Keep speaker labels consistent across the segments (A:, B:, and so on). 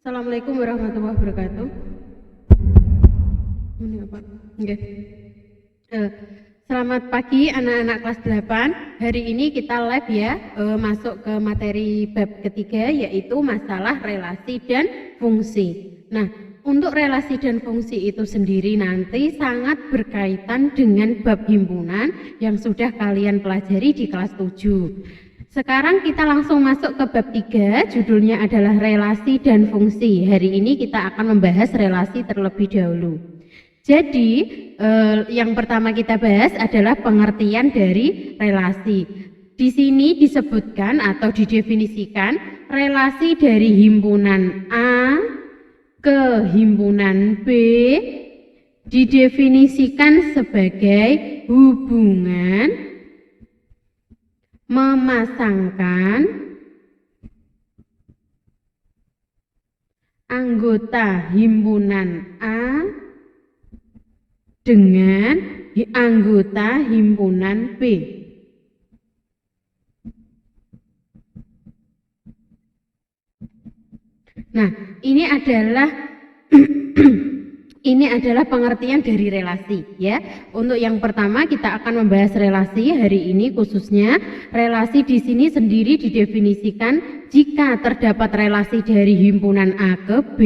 A: Assalamualaikum warahmatullahi wabarakatuh. Ini apa? Oke. Selamat pagi anak-anak kelas 8. Hari ini kita live ya, masuk ke materi bab ketiga, yaitu masalah relasi dan fungsi. Nah, untuk relasi dan fungsi itu sendiri nanti sangat berkaitan dengan bab himpunan yang sudah kalian pelajari di kelas 7. Sekarang kita langsung masuk ke bab 3, judulnya adalah relasi dan fungsi. Hari ini kita akan membahas relasi terlebih dahulu. Jadi, yang pertama kita bahas adalah pengertian dari relasi. Di sini disebutkan atau didefinisikan relasi dari himpunan A ke himpunan B didefinisikan sebagai hubungan memasangkan anggota himpunan A dengan anggota himpunan B. Nah, ini adalah ini adalah pengertian dari relasi ya. Untuk yang pertama kita akan membahas relasi hari ini, khususnya relasi di sini sendiri didefinisikan jika terdapat relasi dari himpunan A ke B,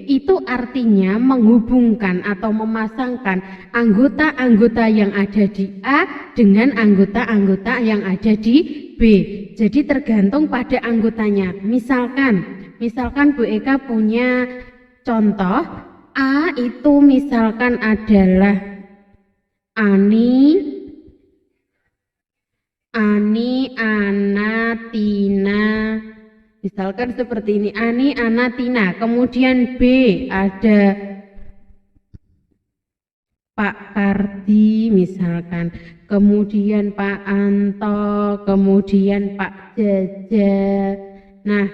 A: itu artinya menghubungkan atau memasangkan anggota-anggota yang ada di A dengan anggota-anggota yang ada di B. Jadi tergantung pada anggotanya. Misalkan Bu Eka punya contoh, A itu misalkan adalah Ani, Ana, Tina. Misalkan seperti ini, Ani, Ana, Tina. Kemudian B ada Pak Kardi misalkan. Kemudian Pak Anto, kemudian Pak Jaja. Nah,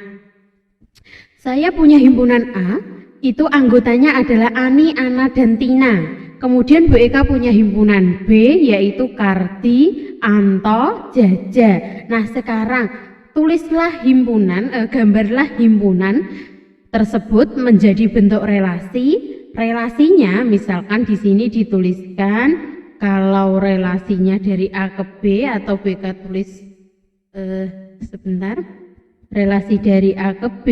A: saya punya himpunan A. Itu anggotanya adalah Ani, Ana, dan Tina. Kemudian Bu Eka punya himpunan B, yaitu Kardi, Anto, Jaja. Nah, sekarang tulislah himpunan, gambarlah himpunan tersebut menjadi bentuk relasi. Relasinya misalkan di sini dituliskan kalau relasinya dari A ke B, atau Bu Eka tulis sebentar. Relasi dari A ke B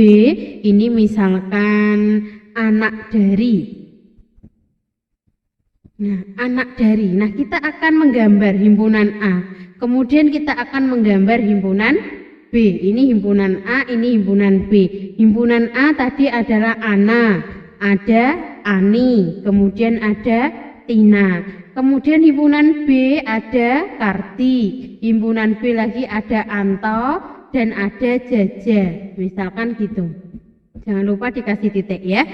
A: ini misalkan anak dari. Nah, anak dari. Nah, kita akan menggambar himpunan A. Kemudian kita akan menggambar himpunan B. Ini himpunan A, ini himpunan B. Himpunan A tadi adalah Ana, ada Ani, kemudian ada Tina. Kemudian himpunan B ada Karti, himpunan B lagi ada Anto, dan ada Jaja, misalkan gitu. Jangan lupa dikasih titik ya.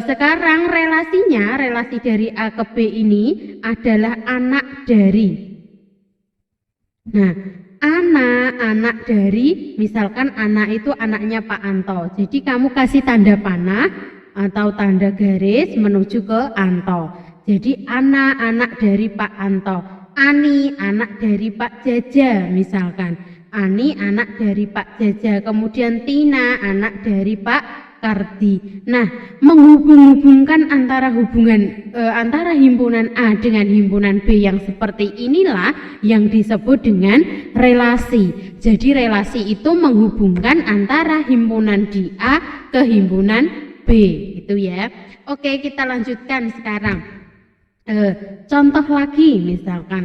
A: Sekarang relasi dari A ke B ini adalah anak dari. Nah, anak dari, misalkan anak itu anaknya Pak Anto. Jadi kamu kasih tanda panah atau tanda garis menuju ke Anto. Jadi anak dari Pak Anto. Ani anak dari Pak Jaja misalkan. Ani anak dari Pak Jaja, kemudian Tina anak dari Pak Kardi. Nah, menghubung-hubungkan antara antara himpunan A dengan himpunan B yang seperti inilah yang disebut dengan relasi. Jadi relasi itu menghubungkan antara himpunan di A ke himpunan B, itu ya. Oke, kita lanjutkan sekarang. Contoh lagi misalkan.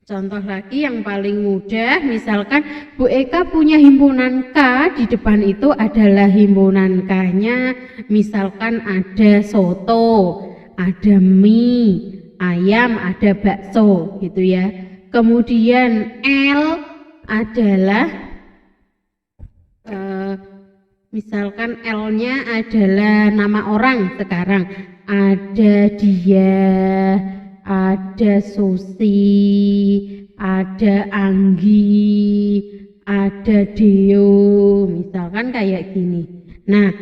A: Contoh lagi yang paling mudah, misalkan Bu Eka punya himpunan K, di depan itu adalah himpunan K-nya, misalkan ada soto, ada mie, ayam, ada bakso gitu ya. Kemudian L adalah misalkan L-nya adalah nama orang sekarang, ada dia, ada Susi, ada Anggi, ada Deo, misalkan kayak gini. Nah,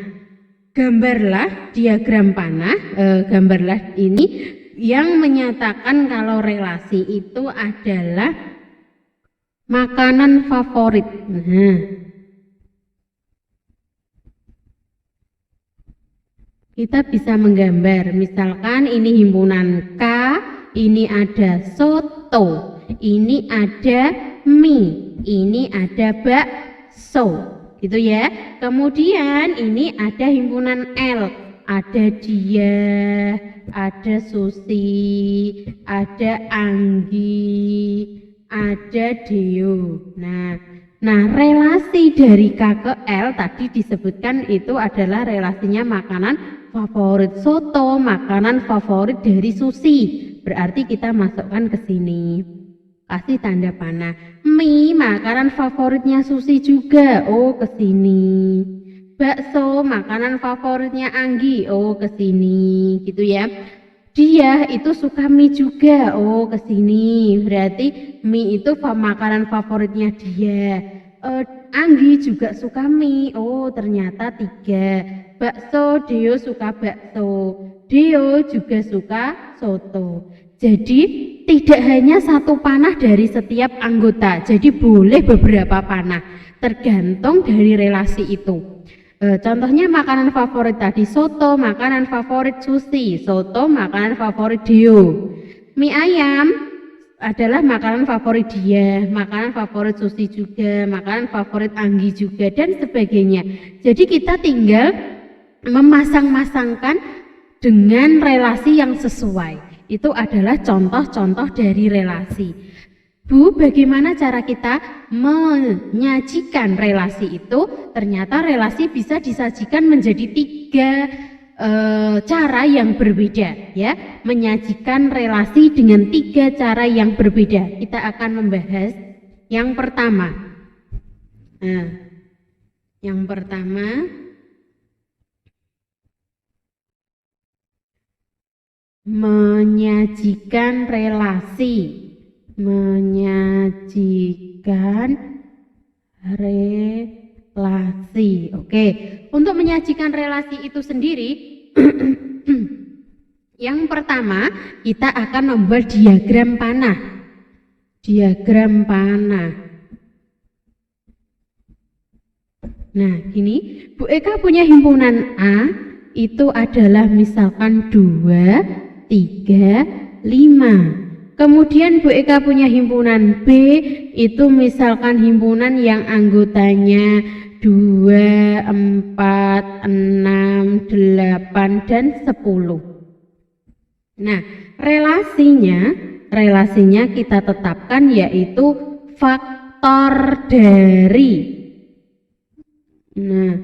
A: gambarlah diagram panah, gambarlah ini yang menyatakan kalau relasi itu adalah makanan favorit. Nah, Kita bisa menggambar, misalkan ini himpunan K, ini ada soto, ini ada mie, ini ada bakso, gitu ya. Kemudian ini ada himpunan L, ada dia, ada Susi, ada Anggi, ada Deo. Nah, relasi dari K ke L tadi disebutkan itu adalah relasinya makanan favorit soto, makanan favorit dari Susi. Berarti kita masukkan ke sini. Kasih tanda panah. Mie, makanan favoritnya Susi juga. Oh, ke sini. Bakso, makanan favoritnya Anggi. Oh, ke sini. Gitu ya. Dia itu suka mie juga. Oh, ke sini. Berarti mie itu makanan favoritnya dia. Anggi juga suka mie. Oh, ternyata 3. Bakso, Deo suka bakso. Deo juga suka soto. Jadi tidak hanya satu panah dari setiap anggota. Jadi boleh beberapa panah. Tergantung dari relasi itu. Contohnya makanan favorit tadi soto, makanan favorit Susi, soto makanan favorit Deo. Mie ayam adalah makanan favorit dia, makanan favorit Susi juga, makanan favorit Anggi juga, dan sebagainya. Jadi kita tinggal memasang-masangkan dengan relasi yang sesuai. Itu adalah contoh-contoh dari relasi. Bu, bagaimana cara kita menyajikan relasi itu? Ternyata relasi bisa disajikan menjadi 3 cara yang berbeda, ya. Menyajikan relasi dengan 3 cara yang berbeda. Kita akan membahas yang pertama. Yang pertama menyajikan relasi. Oke, untuk menyajikan relasi itu sendiri yang pertama kita akan membuat diagram panah. Nah, gini, Bu Eka punya himpunan A itu adalah misalkan 2, 3, 5. Kemudian Bu Eka punya himpunan B itu misalkan himpunan yang anggotanya 2, 4, 6, 8, dan 10. Nah, relasinya kita tetapkan yaitu faktor dari. Nah,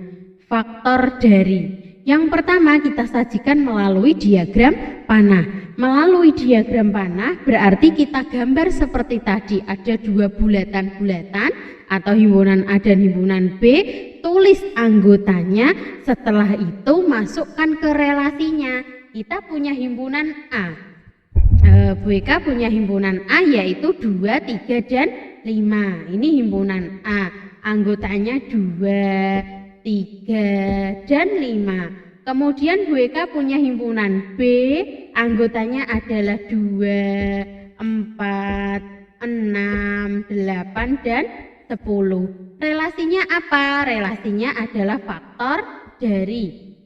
A: faktor dari. Yang pertama kita sajikan melalui diagram panah. Melalui diagram panah berarti kita gambar seperti tadi, ada 2 bulatan-bulatan atau himpunan A dan himpunan B, tulis anggotanya, setelah itu masukkan ke relasinya. Kita punya himpunan A, Bu Eka punya himpunan A yaitu 2, 3, dan 5. Ini himpunan A, anggotanya 2, 3, dan 5. Kemudian Bu Eka punya himpunan B, anggotanya adalah 2, 4, 6, 8, dan 10. Relasinya apa? Relasinya adalah faktor dari.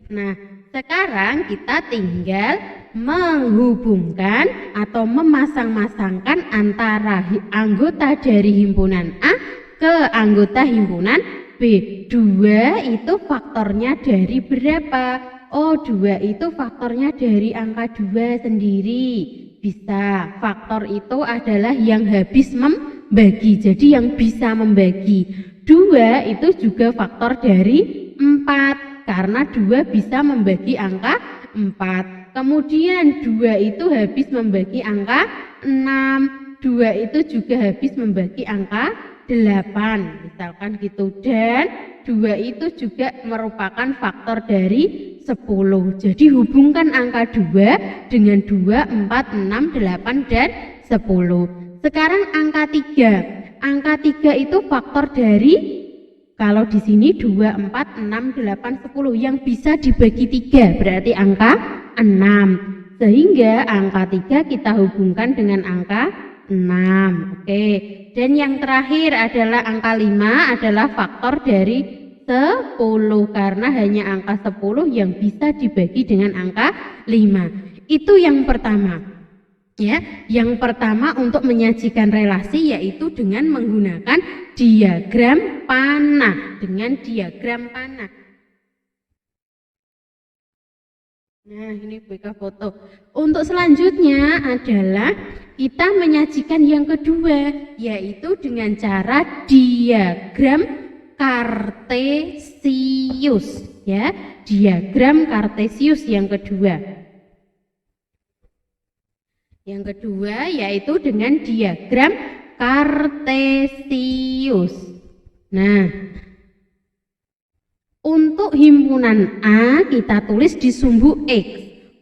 A: Nah, sekarang kita tinggal menghubungkan atau memasang-masangkan antara anggota dari himpunan A ke anggota himpunan B. 2 itu faktornya dari berapa? Oh, 2 itu faktornya dari angka 2 sendiri. Bisa. Faktor itu adalah yang habis membagi, jadi yang bisa membagi. 2 itu juga faktor dari 4, karena 2 bisa membagi angka 4. Kemudian 2 itu habis membagi angka 6. 2 itu juga habis membagi angka 8, misalkan gitu. Dan 2 itu juga merupakan faktor dari 10. Jadi hubungkan angka 2 dengan 2, 4, 6, 8, dan 10. Sekarang angka 3. Angka 3 itu faktor dari, kalau di sini 2, 4, 6, 8, 10 yang bisa dibagi 3 berarti angka 6. Sehingga angka 3 kita hubungkan dengan angka 6. 6. Oke. Dan yang terakhir adalah angka 5 adalah faktor dari 10 karena hanya angka 10 yang bisa dibagi dengan angka 5. Itu yang pertama. Ya, yang pertama untuk menyajikan relasi yaitu dengan menggunakan diagram panah, dengan diagram panah. Nah, ini BK foto. Untuk selanjutnya adalah kita menyajikan yang kedua, yaitu dengan cara diagram kartesius, ya. Diagram kartesius yang kedua. Yang kedua yaitu dengan diagram kartesius. Nah, untuk himpunan A kita tulis di sumbu X.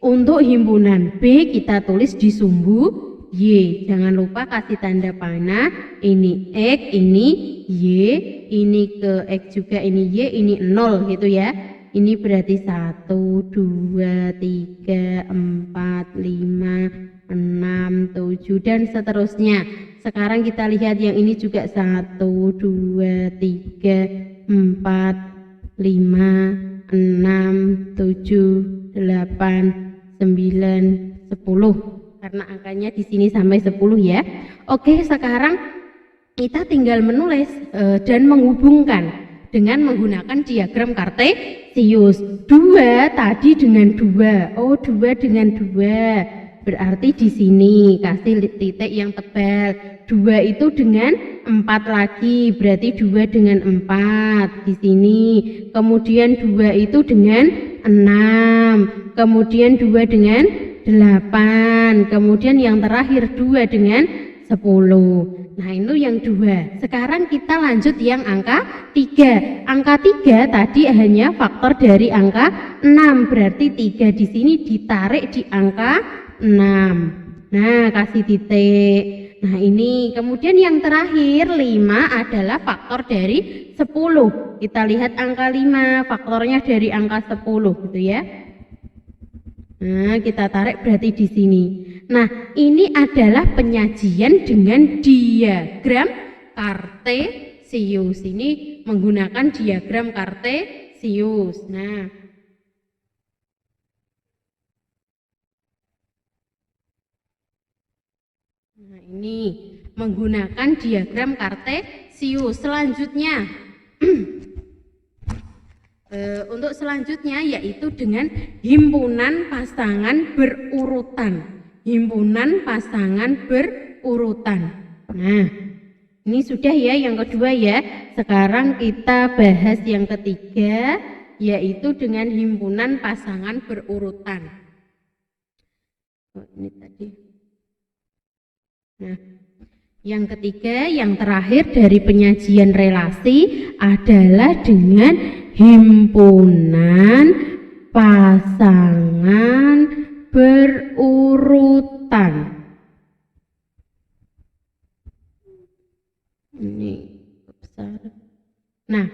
A: Untuk himpunan B kita tulis di sumbu Y. Jangan lupa kasih tanda panah. Ini X, ini Y, ini ke X juga, ini Y, ini 0 gitu ya. Ini berarti 1, 2, 3, 4, 5, 6, 7 dan seterusnya. Sekarang kita lihat yang ini juga 1, 2, 3, 4, 5, 6, 7, 8, 9, 10. Karena angkanya di sini sampai 10 ya. Oke, sekarang kita tinggal menulis dan menghubungkan dengan menggunakan diagram kartesius. 2 tadi dengan 2. Oh, 2 dengan 2. Berarti di sini kasih titik yang tebal. 2 itu dengan 4 lagi, berarti 2 dengan 4 di sini. Kemudian 2 itu dengan 6. Kemudian 2 dengan 8. Kemudian yang terakhir 2 dengan 10. Nah, itu yang 2. Sekarang kita lanjut yang angka 3. Angka 3 tadi hanya faktor dari angka 6. Berarti 3 di sini ditarik di angka 6. Nah, kasih titik. Nah, ini kemudian yang terakhir 5 adalah faktor dari 10. Kita lihat angka 5, faktornya dari angka 10 gitu ya. Nah, kita tarik berarti di sini. Nah, ini adalah penyajian dengan diagram kartesius. Ini menggunakan diagram kartesius. Nah, ini menggunakan diagram kartesius. Selanjutnya, untuk selanjutnya yaitu dengan himpunan pasangan berurutan. Himpunan pasangan berurutan. Nah, ini sudah ya yang kedua ya. Sekarang kita bahas yang ketiga yaitu dengan himpunan pasangan berurutan. Oh, ini tadi. Nah, yang ketiga, yang terakhir dari penyajian relasi adalah dengan himpunan pasangan berurutan. Ini besar. Nah,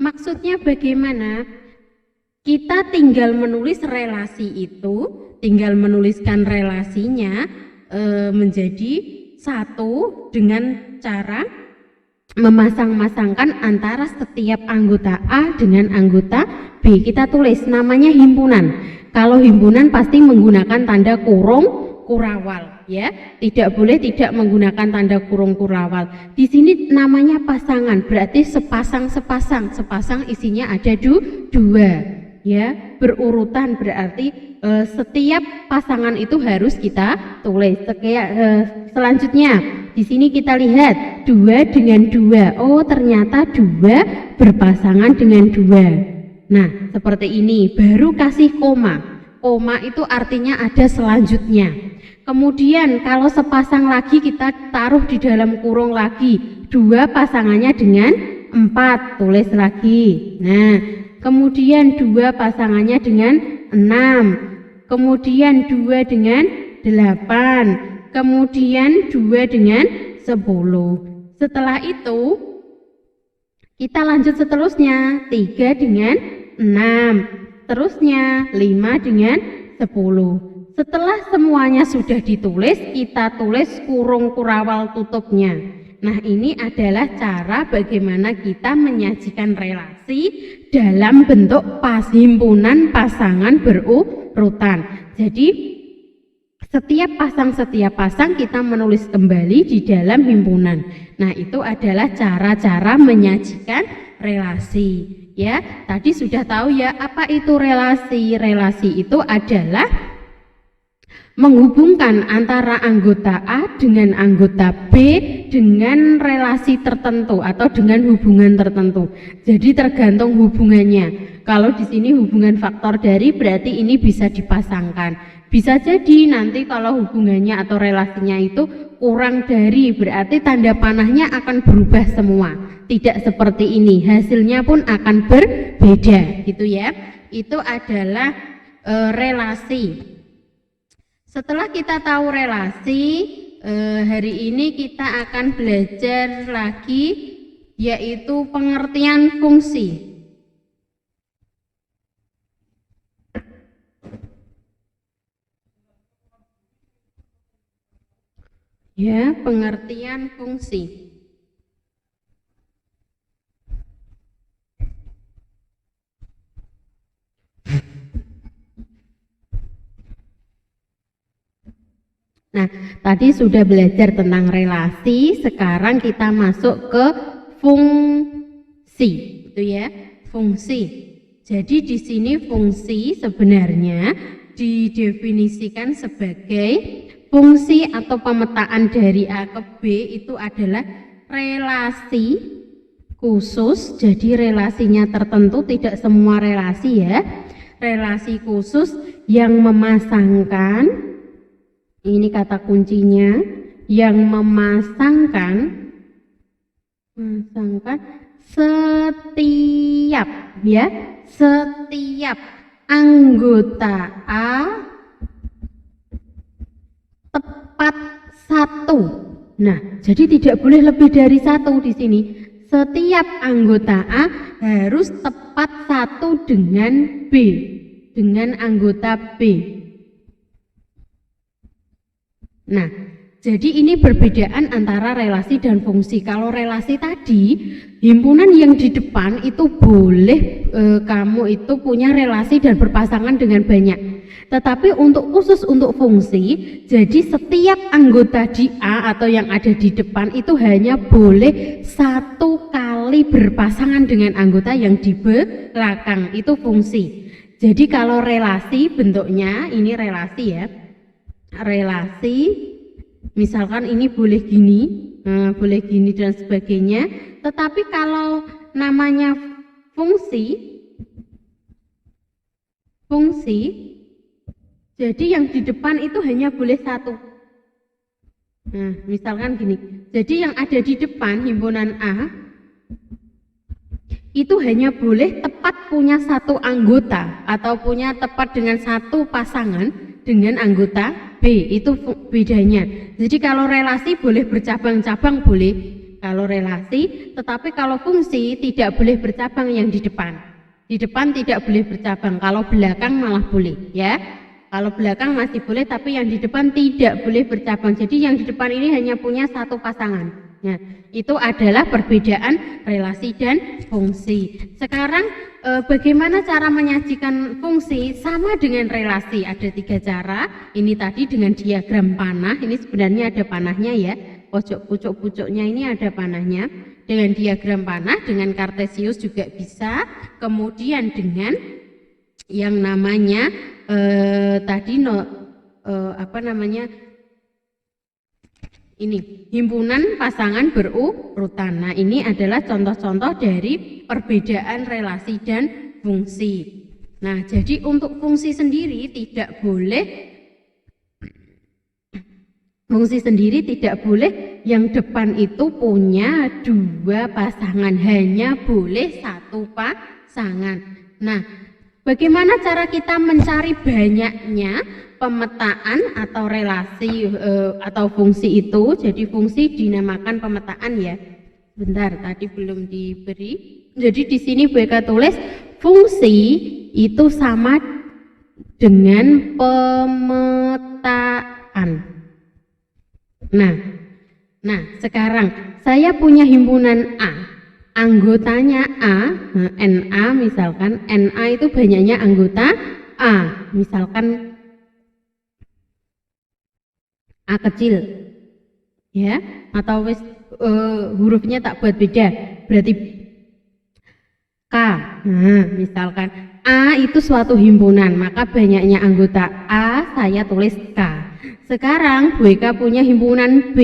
A: maksudnya bagaimana? Kita tinggal menulis relasi itu, tinggal menuliskan relasinya menjadi satu dengan cara memasang-masangkan antara setiap anggota A dengan anggota B. Kita tulis namanya himpunan. Kalau himpunan pasti menggunakan tanda kurung kurawal ya. Tidak boleh tidak menggunakan tanda kurung kurawal. Di sini namanya pasangan, berarti sepasang-sepasang. Sepasang isinya ada dua ya. Berurutan berarti setiap pasangan itu harus kita tulis. Selanjutnya di sini kita lihat 2 dengan 2. Oh, ternyata 2 berpasangan dengan 2. Nah, seperti ini. Baru kasih koma. Koma itu artinya ada selanjutnya. Kemudian kalau sepasang lagi kita taruh di dalam kurung lagi. 2 pasangannya dengan 4. Tulis lagi. Nah, kemudian 2 pasangannya dengan 6. Kemudian 2 dengan 8. Kemudian 2 dengan 10. Setelah itu kita lanjut seterusnya. 3 dengan 6. Terusnya 5 dengan 10. Setelah semuanya sudah ditulis, kita tulis kurung kurawal tutupnya. Nah, ini adalah cara bagaimana kita menyajikan relasi dalam bentuk himpunan pasangan berurutan. Jadi, setiap pasang kita menulis kembali di dalam himpunan. Nah, itu adalah cara-cara menyajikan relasi. Ya, tadi sudah tahu ya apa itu relasi. Relasi itu adalah menghubungkan antara anggota A dengan anggota B dengan relasi tertentu atau dengan hubungan tertentu. Jadi tergantung hubungannya. Kalau di sini hubungan faktor dari berarti ini bisa dipasangkan. Bisa jadi nanti kalau hubungannya atau relasinya itu kurang dari berarti tanda panahnya akan berubah semua. Tidak seperti ini. Hasilnya pun akan berbeda gitu ya. Itu adalah relasi. Setelah kita tahu relasi, hari ini kita akan belajar lagi yaitu pengertian fungsi. Ya, pengertian fungsi. Nah, tadi sudah belajar tentang relasi, sekarang kita masuk ke fungsi, itu ya, fungsi. Jadi di sini fungsi sebenarnya didefinisikan sebagai fungsi atau pemetaan dari A ke B itu adalah relasi khusus. Jadi relasinya tertentu, tidak semua relasi ya. Relasi khusus yang memasangkan, ini kata kuncinya, yang memasangkan setiap ya, setiap anggota A tepat satu. Nah, jadi tidak boleh lebih dari satu di sini. Setiap anggota A harus tepat satu dengan B, dengan anggota B. Nah, jadi ini perbedaan antara relasi dan fungsi. Kalau relasi tadi, himpunan yang di depan itu boleh kamu itu punya relasi dan berpasangan dengan banyak. Tetapi khusus untuk fungsi, jadi setiap anggota di A atau yang ada di depan itu hanya boleh satu kali berpasangan dengan anggota yang di belakang, itu fungsi. Jadi kalau relasi bentuknya, ini relasi ya, relasi misalkan ini boleh gini, boleh gini dan sebagainya. Tetapi kalau namanya fungsi, jadi yang di depan itu hanya boleh satu. Nah, misalkan gini, jadi yang ada di depan himpunan A itu hanya boleh tepat punya satu anggota atau punya tepat dengan satu pasangan dengan anggota B, itu bedanya. Jadi kalau relasi boleh bercabang-cabang boleh kalau relasi, tetapi kalau fungsi tidak boleh bercabang yang di depan. Di depan tidak boleh bercabang, kalau belakang malah boleh ya. Kalau belakang masih boleh, tapi yang di depan tidak boleh bercabang. Jadi yang di depan ini hanya punya satu pasangan. Nah, itu adalah perbedaan relasi dan fungsi. Sekarang bagaimana cara menyajikan fungsi sama dengan relasi? Ada 3 cara. Ini tadi dengan diagram panah. Ini sebenarnya ada panahnya ya. Pucuk-pucuknya ini ada panahnya. Dengan diagram panah, dengan kartesius juga bisa. Kemudian dengan yang namanya ini himpunan pasangan berurutan. Nah, ini adalah contoh-contoh dari perbedaan relasi dan fungsi. Nah, jadi untuk fungsi sendiri tidak boleh yang depan itu punya 2 pasangan, hanya boleh 1 pasangan. Nah, bagaimana cara kita mencari banyaknya pemetaan atau relasi atau fungsi itu? Jadi fungsi dinamakan pemetaan ya. Bentar, tadi belum diberi. Jadi di sini BK tulis fungsi itu sama dengan pemetaan. Nah, sekarang saya punya himpunan A. Anggotanya A, NA misalkan, NA itu banyaknya anggota A. Misalkan A kecil. Ya, atau wis hurufnya tak buat beda. Berarti K. Nah, misalkan A itu suatu himpunan, maka banyaknya anggota A saya tulis K. Sekarang Bu Eka punya himpunan B,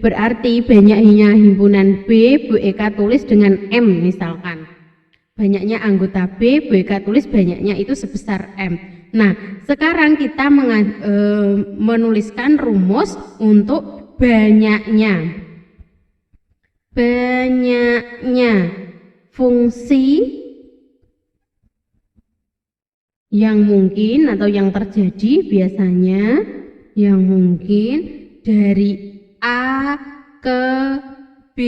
A: berarti banyaknya himpunan B, Bu Eka tulis dengan M misalkan. Banyaknya anggota B, Bu Eka tulis banyaknya itu sebesar M. Nah, sekarang kita menuliskan rumus untuk banyaknya fungsi yang mungkin atau yang terjadi biasanya yang mungkin dari A ke B,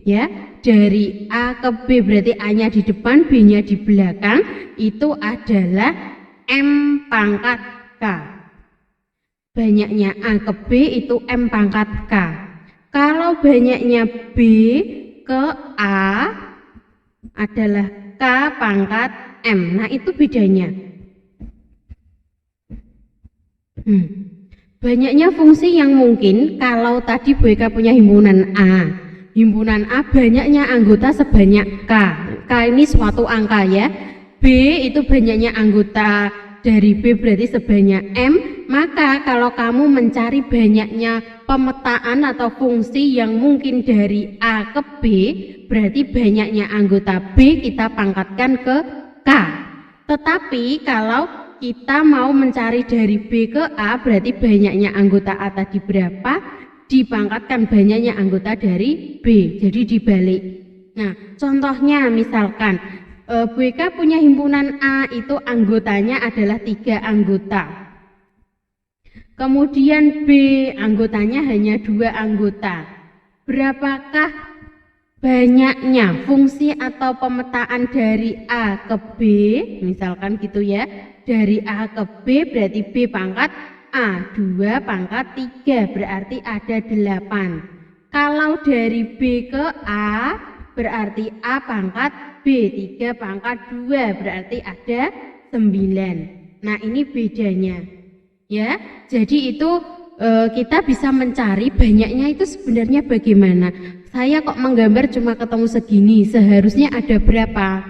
A: ya, dari A ke B berarti A-nya di depan, B-nya di belakang, itu adalah M pangkat K. Banyaknya A ke B itu M pangkat K. Kalau banyaknya B ke A adalah K pangkat M. Nah, itu bedanya. Banyaknya fungsi yang mungkin kalau tadi Bu Eka punya himpunan A. Himpunan A banyaknya anggota sebanyak K. K ini suatu angka ya. B itu banyaknya anggota dari B berarti sebanyak M. Maka kalau kamu mencari banyaknya pemetaan atau fungsi yang mungkin dari A ke B, berarti banyaknya anggota B kita pangkatkan ke K. Tetapi kalau kita mau mencari dari B ke A, berarti banyaknya anggota A tadi berapa, dipangkatkan banyaknya anggota dari B, jadi dibalik. Nah, contohnya misalkan Bu Eka punya himpunan A, itu anggotanya adalah 3 anggota. Kemudian B, anggotanya hanya 2 anggota. Berapakah banyaknya fungsi atau pemetaan dari A ke B, misalkan gitu ya. Dari A ke B berarti B pangkat A, 2 pangkat 3 berarti ada 8. Kalau dari B ke A berarti A pangkat B, 3 pangkat 2 berarti ada 9. Nah, ini bedanya ya. Jadi itu kita bisa mencari banyaknya itu sebenarnya bagaimana. Saya kok menggambar cuma ketemu segini, seharusnya ada berapa?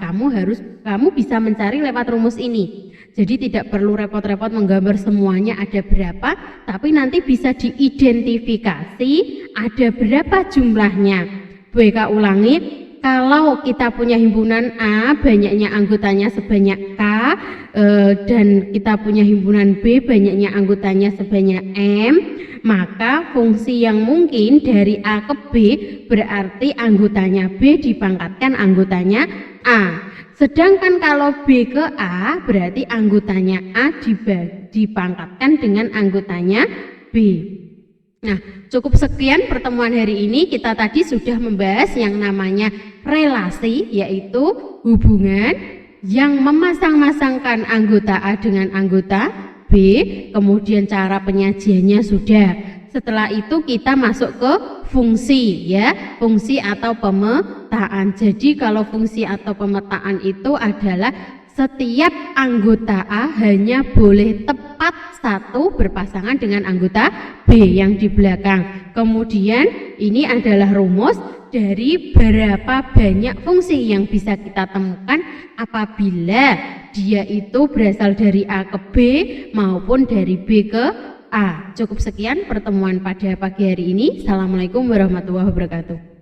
A: Kamu bisa mencari lewat rumus ini. Jadi tidak perlu repot-repot menggambar semuanya ada berapa, tapi nanti bisa diidentifikasi ada berapa jumlahnya. Bu Eka ulangi, kalau kita punya himpunan A, banyaknya anggotanya sebanyak K, dan kita punya himpunan B, banyaknya anggotanya sebanyak M, maka fungsi yang mungkin dari A ke B berarti anggotanya B dipangkatkan anggotanya A. Sedangkan kalau B ke A berarti anggotanya A dipangkatkan dengan anggotanya B. Nah, cukup sekian pertemuan hari ini. Kita tadi sudah membahas yang namanya relasi, yaitu hubungan yang memasang-masangkan anggota A dengan anggota B. Kemudian cara penyajiannya sudah. Setelah itu kita masuk ke fungsi ya, fungsi atau pemetaan. Jadi kalau fungsi atau pemetaan itu adalah setiap anggota A hanya boleh tepat satu berpasangan dengan anggota B yang di belakang. Kemudian ini adalah rumus dari berapa banyak fungsi yang bisa kita temukan apabila dia itu berasal dari A ke B maupun dari B ke A. Cukup sekian pertemuan pada pagi hari ini. Assalamualaikum warahmatullahi wabarakatuh.